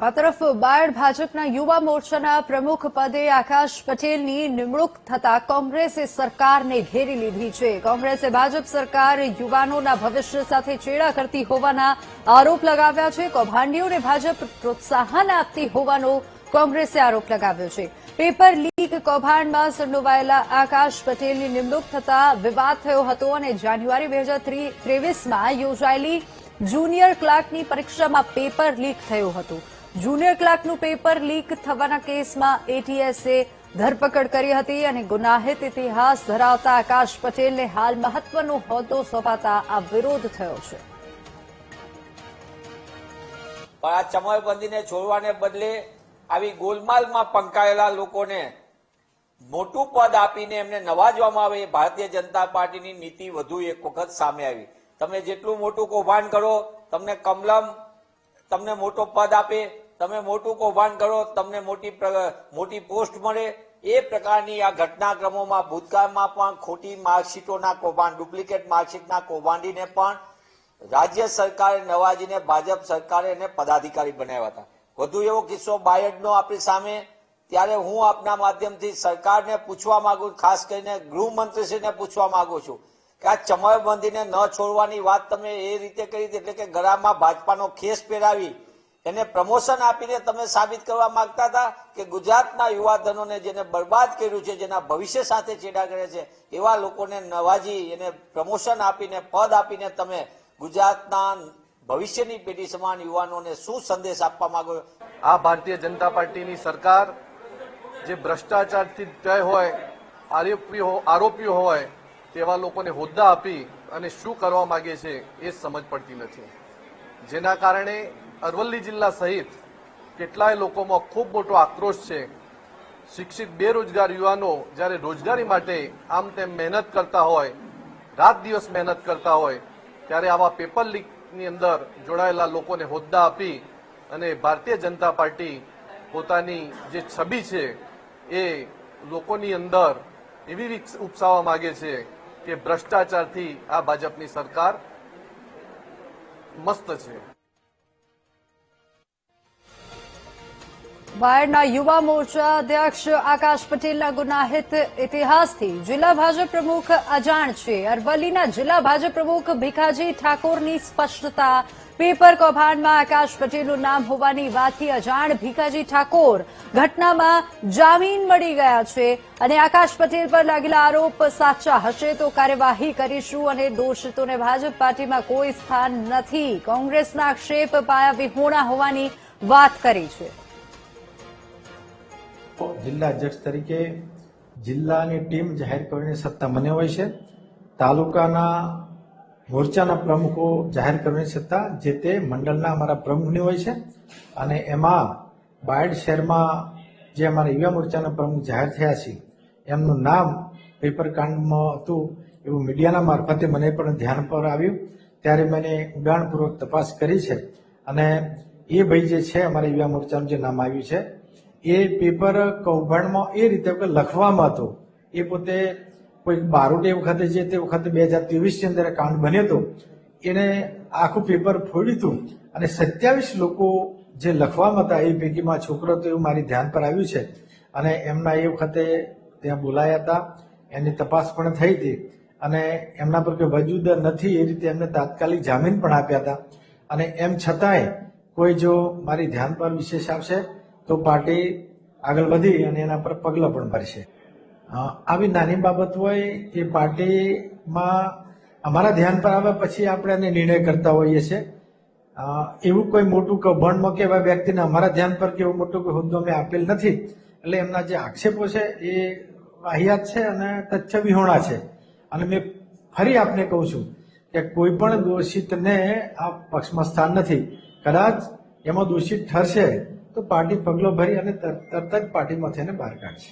આ તરફ બાયડ ભાજપના યુવા મોરચાના પ્રમુખ પદે આકાશ પટેલની નિમણૂક થતા કોંગ્રેસે સરકારને ઘેરી લીધી છે. કોંગ્રેસે ભાજપ સરકાર યુવાનોના ભવિષ્ય સાથે ચેડા કરતી હોવાના આરોપ લગાવ્યા છે. કૌભાંડીઓને ભાજપ પ્રોત્સાહન આપતી હોવાનો કોંગ્રેસે આરોપ લગાવ્યો છે. પેપર લીક કૌભાંડમાં સંડોવાયેલા આકાશ પટેલની નિમણૂક થતા વિવાદ થયો હતો અને જાન્યુઆરી 2023માં યોજાયેલી જુનિયર ક્લાર્કની પરીક્ષામાં પેપર લીક થયું હતું. જુનિયર ક્લાર્કનું પેપર લીક થવાના કેસમાં એટીએસે ધરપકડ કરી હતી અને ગુનાહિત ઇતિહાસ ધરાવતા આકાશ પટેલને હાલ મહત્વનો હોદ્દો સોંપાતા આ વિરોધ થયો છે. પણ આ ચમરબંધીને છોડવાને બદલે આવી ગોલમાલમાં પંકાયેલા લોકોને મોટું પદ આપીને એમને નવાજવામાં આવે એ ભારતીય જનતા પાર્ટીની નીતિ વધુ એક વખત સામે આવી. તમે જેટલું મોટું કૌભાંડ કરો તમને કમલમ તમને મોટો પદ આપે, તમે મોટું કૌભાંડ કરો તમને મોટી પોસ્ટ મળે. એ પ્રકારની આ ઘટનાક્રમોમાં ભૂતકાળમાં પણ ખોટી માર્કશીટોના કૌભાંડ, ડુપ્લિકેટ માર્કશીટના કૌભાંડીને પણ રાજ્ય સરકારે નવાજીને ભાજપ સરકારે એને પદાધિકારી બનાવ્યા હતા. વધુ એવો કિસ્સો બાયડનો આપણી સામે. ત્યારે હું આપના માધ્યમથી સરકારને પૂછવા માંગુ, ખાસ કરીને ગૃહમંત્રીશ્રીને પૂછવા માંગુ છું કે આ ચમરબંધીને ન છોડવાની વાત તમે એ રીતે કરી, એટલે કે ગળામાં ભાજપાનો ખેસ પહેરાવી એને પ્રમોશન આપીને તમે સાબિત કરવા માંગતા હતા કે ગુજરાતના યુવાધનોને જેને બરબાદ કર્યું છે, જેના ભવિષ્ય સાથે ચેડા કરે છે, એવા લોકોને નવાજી એને પ્રમોશન આપીને પદ આપીને તમે ગુજરાતના ભવિષ્યની પેઢી સમાન યુવાનોને શું સંદેશ આપવા માંગો? આ ભારતીય જનતા પાર્ટીની સરકાર જે ભ્રષ્ટાચારથી તય હોય, આરોપીઓ હોય તેવા લોકોને હોદ્દા આપી અને શું કરવા માંગે છે એ સમજ પડતી નથી. જેના કારણે અરવલ્લી જિલ્લા સહિત કેટલાય લોકોમાં ખૂબ મોટો આક્રોશ છે. શિક્ષિત બેરોજગાર યુવાનો જ્યારે રોજગારી માટે આમ તેમ મહેનત કરતા હોય, રાત દિવસ મહેનત કરતા હોય, ત્યારે આવા પેપર લીકની અંદર જોડાયેલા લોકોને હોદ્દા આપી અને ભારતીય જનતા પાર્ટી પોતાની જે છબી છે એ લોકોની અંદર એવી ઉપસાવવા માંગે છે કે ભ્રષ્ટાચારથી આ ભાજપની સરકાર મસ્ત છે. બાયડના યુવા મોરચા અધ્યક્ષ આકાશ પટેલના ગુનાહિત ઇતિહાસથી જિલ્લા ભાજપ પ્રમુખ અજાણ છે. અરવલ્લીના જિલ્લા ભાજપ પ્રમુખ ભીખાજી ઠાકોરની સ્પષ્ટતા. પેપર કૌભાંડમાં આકાશ પટેલનું નામ હોવાની વાતથી અજાણ ભીખાજી ઠાકોર ઘટનામાં જામીન મળી ગયા છે અને આકાશ પટેલ પર લાગેલા આરોપ સાચા હશે તો કાર્યવાહી કરીશું અને દોષિતોને ભાજપ પાર્ટીમાં કોઈ સ્થાન નથી. કોંગ્રેસના આક્ષેપ પાયા વિહોણા હોવાની વાત કરી છે. જિલ્લા અધ્યક્ષ તરીકે જિલ્લાની ટીમ જાહેર કરવાની સત્તા મને હોય છે. તાલુકાના મોરચાના પ્રમુખો જાહેર કરવાની સત્તા જે તે મંડળના અમારા પ્રમુખની હોય છે અને એમાં બાયડ શહેરમાં જે અમારા યુવા મોરચાના પ્રમુખ જાહેર થયા છે એમનું નામ પેપર કાંડમાં હતું એવું મીડિયાના મારફતે મને પણ ધ્યાન પર આવ્યું. ત્યારે મેં ઊંડાણપૂર્વક તપાસ કરી છે અને એ ભાઈ જે છે અમારા યુવા મોરચાનું જે નામ આવ્યું છે એ પેપર કૌભાંડમાં એ રીતે લખવામાં હતો. એ પોતે કોઈ બારોટ એ વખતે જે તે વખતે 2023ની અંદર કાંડ બન્યો હતો એને આખું પેપર ફોડ્યું હતું અને 27 લોકો જે લખવામાં હતા એ પૈકીમાં છોકરો તો એવું મારી ધ્યાન પર આવ્યું છે અને એમના એ વખતે ત્યાં બોલાયા હતા. એની તપાસ પણ થઈ હતી અને એમના પર કોઈ વજૂદ નથી એ રીતે એમને તાત્કાલિક જામીન પણ આપ્યા હતા. અને એમ છતાંય કોઈ જો મારી ધ્યાન પર વિશેષ આવશે તો પાર્ટી આગળ વધી અને એના પર પગલાં પણ ભરશે. આવી નાની બાબત હોય એ પાર્ટીમાં અમારા ધ્યાન પર આવે પછી આપણે એને નિર્ણય કરતા હોઈએ છીએ. એવું કોઈ મોટું કૌભાંડમાં કે એવા વ્યક્તિને અમારા ધ્યાન પર કે એવું મોટું કોઈ હોદ્દો અમે આપેલ નથી. એટલે એમના જે આક્ષેપો છે એ વાહિયાત છે અને તથ્ય વિહોણા છે. અને મેં ફરી આપને કહું છું કે કોઈ પણ દોષિતને આ પક્ષમાં સ્થાન નથી. કદાચ એમાં દોષિત ઠરશે તો પાર્ટી પગલો ભરી અને તરત જ પાર્ટીમાંથી એને બહાર કાઢશે.